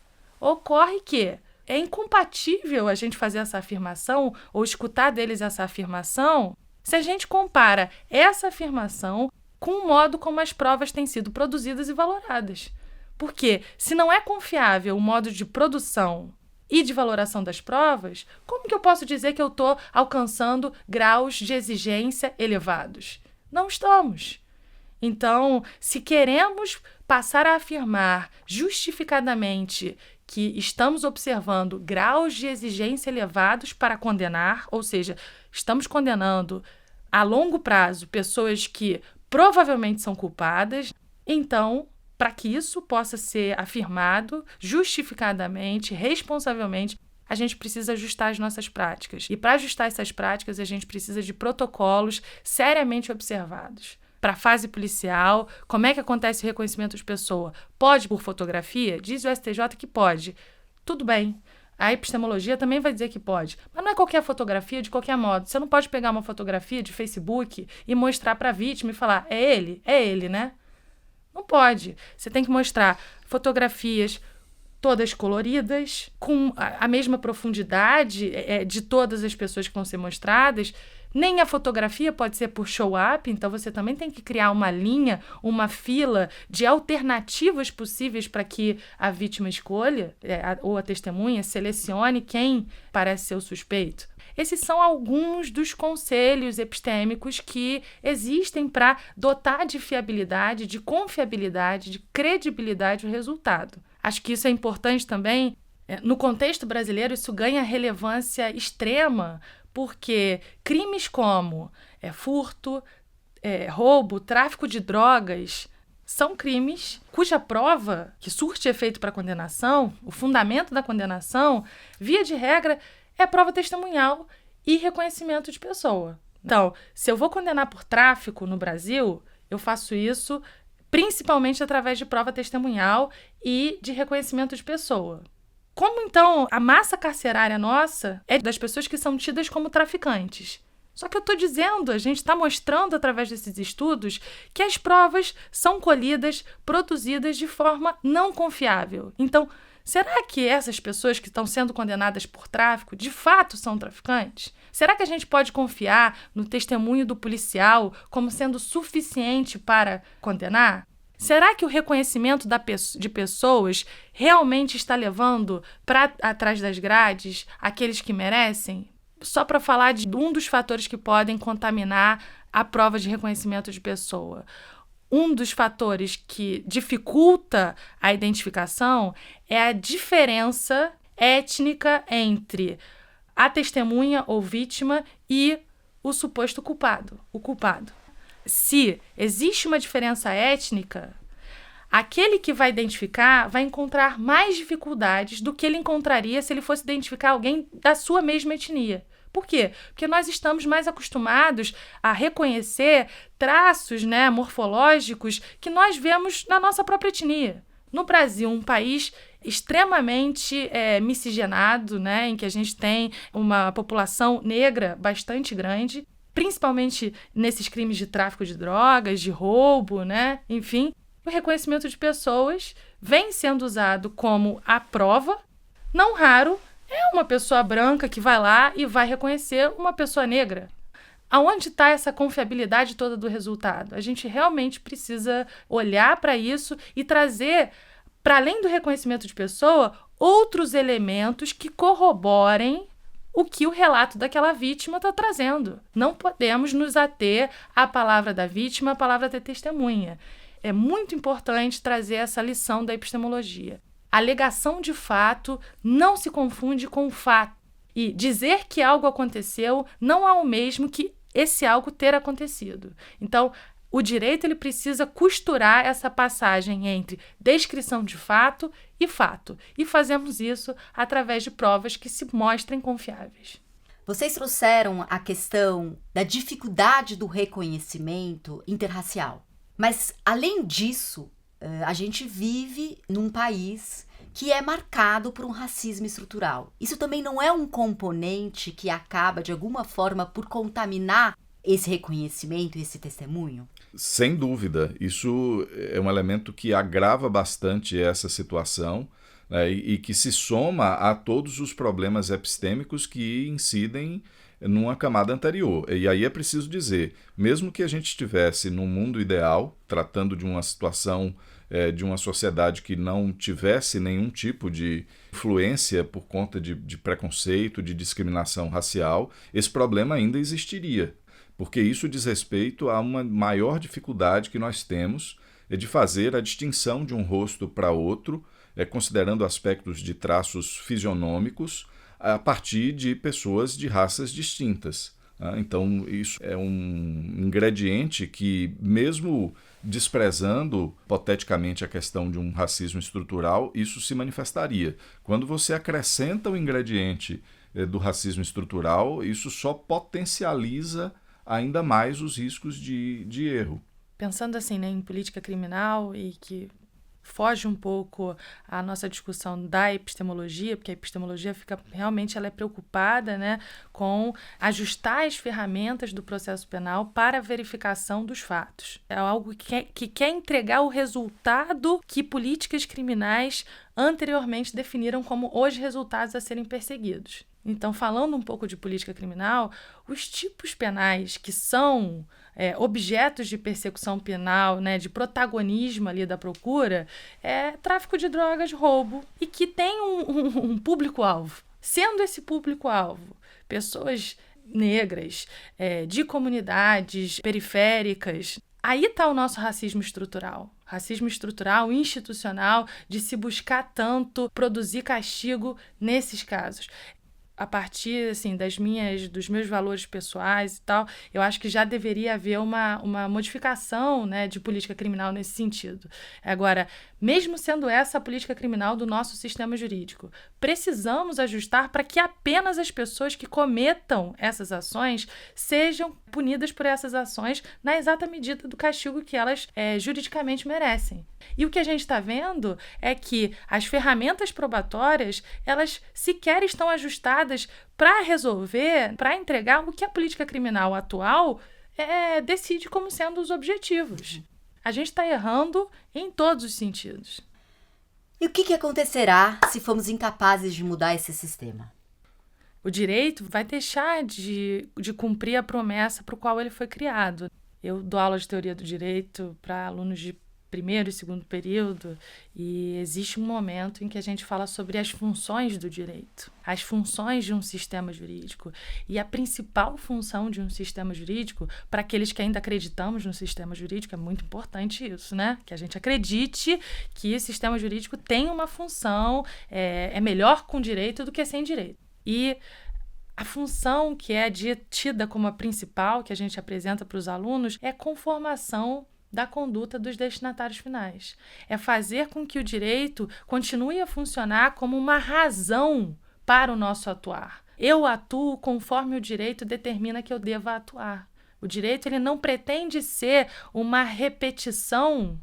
Ocorre que é incompatível a gente fazer essa afirmação ou escutar deles essa afirmação se a gente compara essa afirmação com o modo como as provas têm sido produzidas e valoradas. Porque se não é confiável o modo de produção e de valoração das provas, como que eu posso dizer que eu estou alcançando graus de exigência elevados? Não estamos. Então, se queremos passar a afirmar justificadamente que estamos observando graus de exigência elevados para condenar, ou seja, estamos condenando a longo prazo pessoas que provavelmente são culpadas, então, para que isso possa ser afirmado justificadamente, responsavelmente, a gente precisa ajustar as nossas práticas. E para ajustar essas práticas, a gente precisa de protocolos seriamente observados. Para a fase policial, como é que acontece o reconhecimento de pessoa? Pode por fotografia? Diz o STJ que pode. Tudo bem. A epistemologia também vai dizer que pode. Mas não é qualquer fotografia de qualquer modo. Você não pode pegar uma fotografia de Facebook e mostrar para a vítima e falar, é ele, né? Não pode. Você tem que mostrar fotografias todas coloridas, com a mesma profundidade de todas as pessoas que vão ser mostradas. Nem a fotografia pode ser por show-up, então você também tem que criar uma linha, uma fila de alternativas possíveis para que a vítima escolha, ou a testemunha, selecione quem parece ser o suspeito. Esses são alguns dos conselhos epistêmicos que existem para dotar de fiabilidade, de confiabilidade, de credibilidade o resultado. Acho que isso é importante também. No contexto brasileiro, isso ganha relevância extrema, porque crimes como furto, roubo, tráfico de drogas, são crimes cuja prova, que surte efeito para a condenação, o fundamento da condenação, via de regra, é prova testemunhal e reconhecimento de pessoa. Então, se eu vou condenar por tráfico no Brasil, eu faço isso principalmente através de prova testemunhal e de reconhecimento de pessoa. Como, então, a massa carcerária nossa é das pessoas que são tidas como traficantes. Só que eu estou dizendo, a gente está mostrando através desses estudos que as provas são colhidas, produzidas de forma não confiável. Então, será que essas pessoas que estão sendo condenadas por tráfico de fato são traficantes? Será que a gente pode confiar no testemunho do policial como sendo suficiente para condenar? Será que o reconhecimento de pessoas realmente está levando para atrás das grades aqueles que merecem? Só para falar de um dos fatores que podem contaminar a prova de reconhecimento de pessoa. Um dos fatores que dificulta a identificação é a diferença étnica entre a testemunha ou vítima e o suposto culpado, o culpado. Se existe uma diferença étnica, aquele que vai identificar vai encontrar mais dificuldades do que ele encontraria se ele fosse identificar alguém da sua mesma etnia. Por quê? Porque nós estamos mais acostumados a reconhecer traços, morfológicos que nós vemos na nossa própria etnia. No Brasil, um país extremamente miscigenado, em que a gente tem uma população negra bastante grande, principalmente nesses crimes de tráfico de drogas, de roubo, enfim. O reconhecimento de pessoas vem sendo usado como a prova. Não raro, é uma pessoa branca que vai lá e vai reconhecer uma pessoa negra. Aonde está essa confiabilidade toda do resultado? A gente realmente precisa olhar para isso e trazer, para além do reconhecimento de pessoa, outros elementos que corroborem o que o relato daquela vítima está trazendo. Não podemos nos ater à palavra da vítima, à palavra da testemunha. É muito importante trazer essa lição da epistemologia. A alegação de fato não se confunde com o fato. E dizer que algo aconteceu não é o mesmo que esse algo ter acontecido. Então, o direito ele precisa costurar essa passagem entre descrição de fato. E fazemos isso através de provas que se mostrem confiáveis. Vocês trouxeram a questão da dificuldade do reconhecimento interracial. Mas, além disso, a gente vive num país que é marcado por um racismo estrutural. Isso também não é um componente que acaba, de alguma forma, por contaminar esse reconhecimento e esse testemunho? Sem dúvida, isso é um elemento que agrava bastante essa situação, né, e que se soma a todos os problemas epistêmicos que incidem numa camada anterior. E aí é preciso dizer, mesmo que a gente estivesse num mundo ideal, tratando de uma situação de uma sociedade que não tivesse nenhum tipo de influência por conta de preconceito, de discriminação racial, esse problema ainda existiria, porque isso diz respeito a uma maior dificuldade que nós temos de fazer a distinção de um rosto para outro, considerando aspectos de traços fisionômicos, a partir de pessoas de raças distintas. Então, isso é um ingrediente que, mesmo desprezando hipoteticamente a questão de um racismo estrutural, isso se manifestaria. Quando você acrescenta o ingrediente do racismo estrutural, isso só potencializa ainda mais os riscos de erro. Pensando assim, né, em política criminal e que foge um pouco a nossa discussão da epistemologia, porque a epistemologia ela é preocupada, né, com ajustar as ferramentas do processo penal para a verificação dos fatos. É algo que quer entregar o resultado que políticas criminais anteriormente definiram como os resultados a serem perseguidos. Então, falando um pouco de política criminal, os tipos penais que são objetos de persecução penal, né, de protagonismo ali da procura, é tráfico de drogas, roubo, e que tem um público-alvo. Sendo esse público-alvo pessoas negras, de comunidades periféricas, aí está o nosso racismo estrutural. Racismo estrutural, institucional, de se buscar tanto produzir castigo nesses casos. A partir assim, dos meus valores pessoais e tal, eu acho que já deveria haver uma modificação, né, de política criminal nesse sentido. Agora, mesmo sendo essa a política criminal do nosso sistema jurídico, precisamos ajustar para que apenas as pessoas que cometam essas ações sejam punidas por essas ações na exata medida do castigo que elas juridicamente merecem. E o que a gente está vendo é que as ferramentas probatórias, elas sequer estão ajustadas para resolver, para entregar o que a política criminal atual decide como sendo os objetivos. A gente está errando em todos os sentidos. E o que acontecerá se formos incapazes de mudar esse sistema? O direito vai deixar de cumprir a promessa para o qual ele foi criado. Eu dou aula de teoria do direito para alunos de primeiro e segundo período, e existe um momento em que a gente fala sobre as funções do direito, as funções de um sistema jurídico. E a principal função de um sistema jurídico, para aqueles que ainda acreditamos no sistema jurídico, é muito importante isso, né? Que a gente acredite que o sistema jurídico tem uma função, é melhor com direito do que sem direito. E a função que é tida como a principal, que a gente apresenta para os alunos, é a conformação da conduta dos destinatários finais. É fazer com que o direito continue a funcionar como uma razão para o nosso atuar. Eu atuo conforme o direito determina que eu deva atuar. O direito ele não pretende ser uma repetição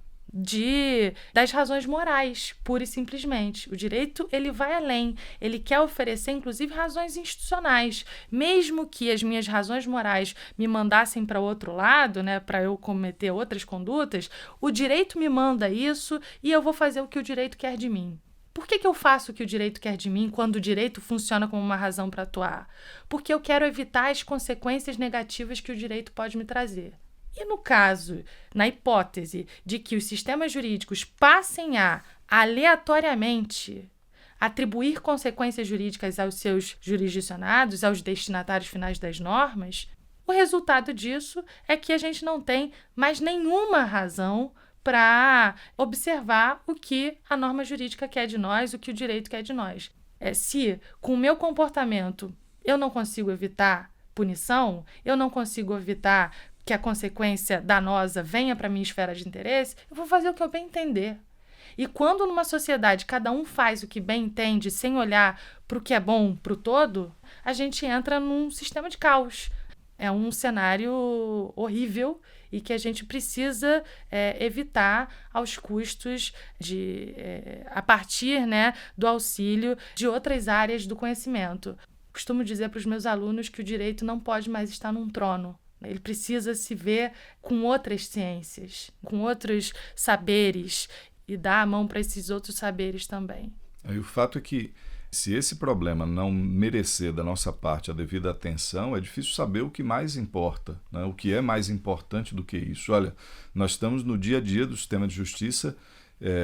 das razões morais, pura e simplesmente. O direito ele vai além, ele quer oferecer inclusive razões institucionais, mesmo que as minhas razões morais me mandassem para outro lado, né, para eu cometer outras condutas, o direito me manda isso e eu vou fazer o que o direito quer de mim. Por que eu faço o que o direito quer de mim quando o direito funciona como uma razão para atuar? Porque eu quero evitar as consequências negativas que o direito pode me trazer. E no caso, na hipótese de que os sistemas jurídicos passem a, aleatoriamente, atribuir consequências jurídicas aos seus jurisdicionados, aos destinatários finais das normas, o resultado disso é que a gente não tem mais nenhuma razão para observar o que a norma jurídica quer de nós, o que o direito quer de nós. Se, com o meu comportamento, eu não consigo evitar punição, eu não consigo evitar que a consequência danosa venha para a minha esfera de interesse, eu vou fazer o que eu bem entender. E quando numa sociedade cada um faz o que bem entende, sem olhar para o que é bom para o todo, a gente entra num sistema de caos. É um cenário horrível e que a gente precisa evitar aos custos a partir, né, do auxílio de outras áreas do conhecimento. Costumo dizer para os meus alunos que o direito não pode mais estar num trono. Ele precisa se ver com outras ciências, com outros saberes e dar a mão para esses outros saberes também. E o fato é que, se esse problema não merecer da nossa parte a devida atenção, é difícil saber o que mais importa, né? O que é mais importante do que isso. Olha, nós estamos no dia a dia do sistema de justiça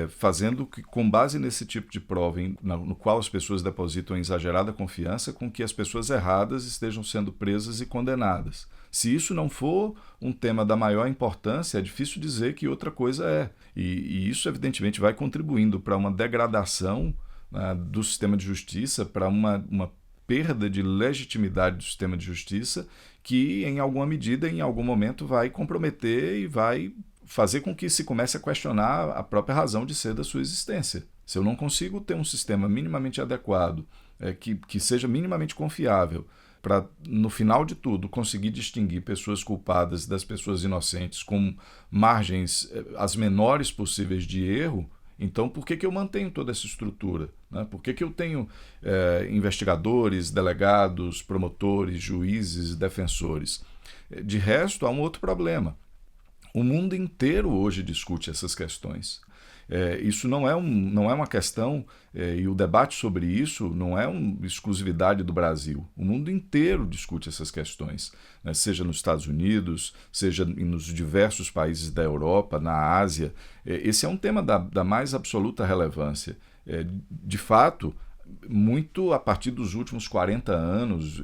fazendo que, com base nesse tipo de prova no qual as pessoas depositam exagerada confiança, com que as pessoas erradas estejam sendo presas e condenadas. Se isso não for um tema da maior importância, é difícil dizer que outra coisa é. E isso, evidentemente, vai contribuindo para uma degradação, né, do sistema de justiça, para uma perda de legitimidade do sistema de justiça que, em alguma medida, em algum momento, vai comprometer e vai fazer com que se comece a questionar a própria razão de ser da sua existência. Se eu não consigo ter um sistema minimamente adequado, que seja minimamente confiável, para, no final de tudo, conseguir distinguir pessoas culpadas das pessoas inocentes com margens as menores possíveis de erro, então por que eu mantenho toda essa estrutura? Né? Por que eu tenho investigadores, delegados, promotores, juízes, defensores? De resto, há um outro problema. O mundo inteiro hoje discute essas questões. Isso não é uma questão, e o debate sobre isso não é uma exclusividade do Brasil. O mundo inteiro discute essas questões, né? Seja nos Estados Unidos, seja nos diversos países da Europa, na Ásia. Esse é um tema da mais absoluta relevância. De fato, muito a partir dos últimos 40 anos,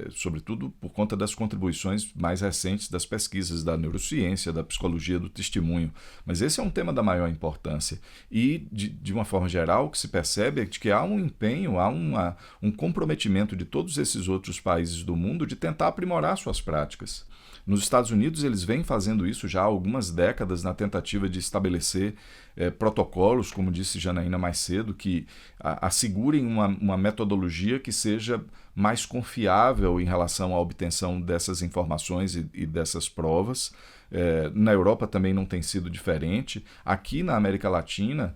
sobretudo por conta das contribuições mais recentes das pesquisas da neurociência, da psicologia do testemunho. Mas esse é um tema da maior importância. E, de uma forma geral, o que se percebe é que há um empenho, há um comprometimento de todos esses outros países do mundo de tentar aprimorar suas práticas. Nos Estados Unidos, eles vêm fazendo isso já há algumas décadas na tentativa de estabelecer protocolos, como disse Janaína mais cedo, que assegurem uma metodologia que seja mais confiável em relação à obtenção dessas informações e dessas provas. Na Europa também não tem sido diferente. Aqui na América Latina,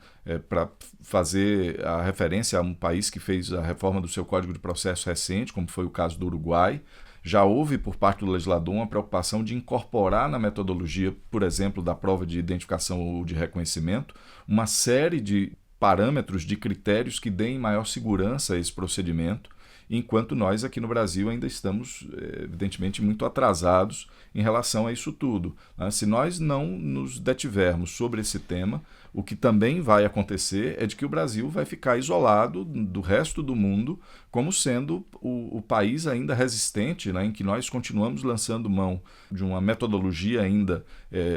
para fazer a referência a um país que fez a reforma do seu Código de Processo recente, como foi o caso do Uruguai, já houve, por parte do legislador, uma preocupação de incorporar na metodologia, por exemplo, da prova de identificação ou de reconhecimento, uma série de parâmetros, de critérios que deem maior segurança a esse procedimento, enquanto nós aqui no Brasil ainda estamos, evidentemente, muito atrasados em relação a isso tudo. Se nós não nos detivermos sobre esse tema, o que também vai acontecer é de que o Brasil vai ficar isolado do resto do mundo como sendo o país ainda resistente, né, em que nós continuamos lançando mão de uma metodologia ainda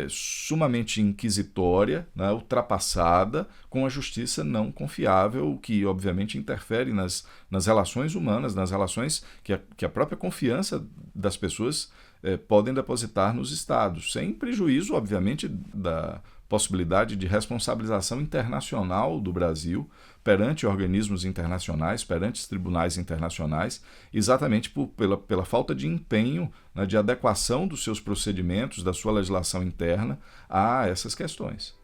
sumamente inquisitória, né, ultrapassada, com a justiça não confiável, o que obviamente interfere nas relações humanas, nas relações que a própria confiança das pessoas podem depositar nos estados, sem prejuízo, obviamente, da possibilidade de responsabilização internacional do Brasil perante organismos internacionais, perante tribunais internacionais, exatamente pela falta de empenho, né, de adequação dos seus procedimentos, da sua legislação interna a essas questões.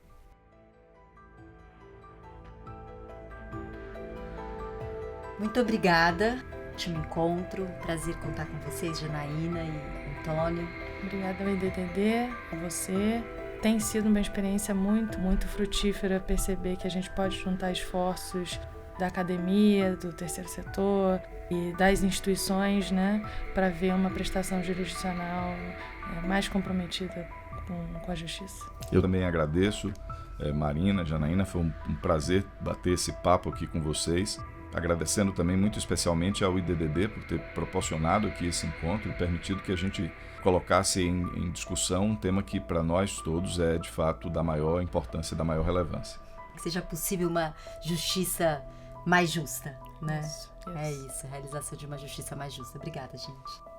Muito obrigada. Ótimo encontro. Prazer contar com vocês, Janaína e Antônio. Obrigada ao IDDD, a você. Tem sido uma experiência muito, muito frutífera perceber que a gente pode juntar esforços da academia, do terceiro setor e das instituições, né, para ver uma prestação jurisdicional mais comprometida com a justiça. Eu também agradeço, Marina, Janaína, foi um prazer bater esse papo aqui com vocês. Agradecendo também muito especialmente ao IDDD por ter proporcionado aqui esse encontro e permitido que a gente colocasse em discussão um tema que para nós todos é de fato da maior importância, da maior relevância. Que seja possível uma justiça mais justa, né? Isso. É isso, a realização de uma justiça mais justa. Obrigada, gente.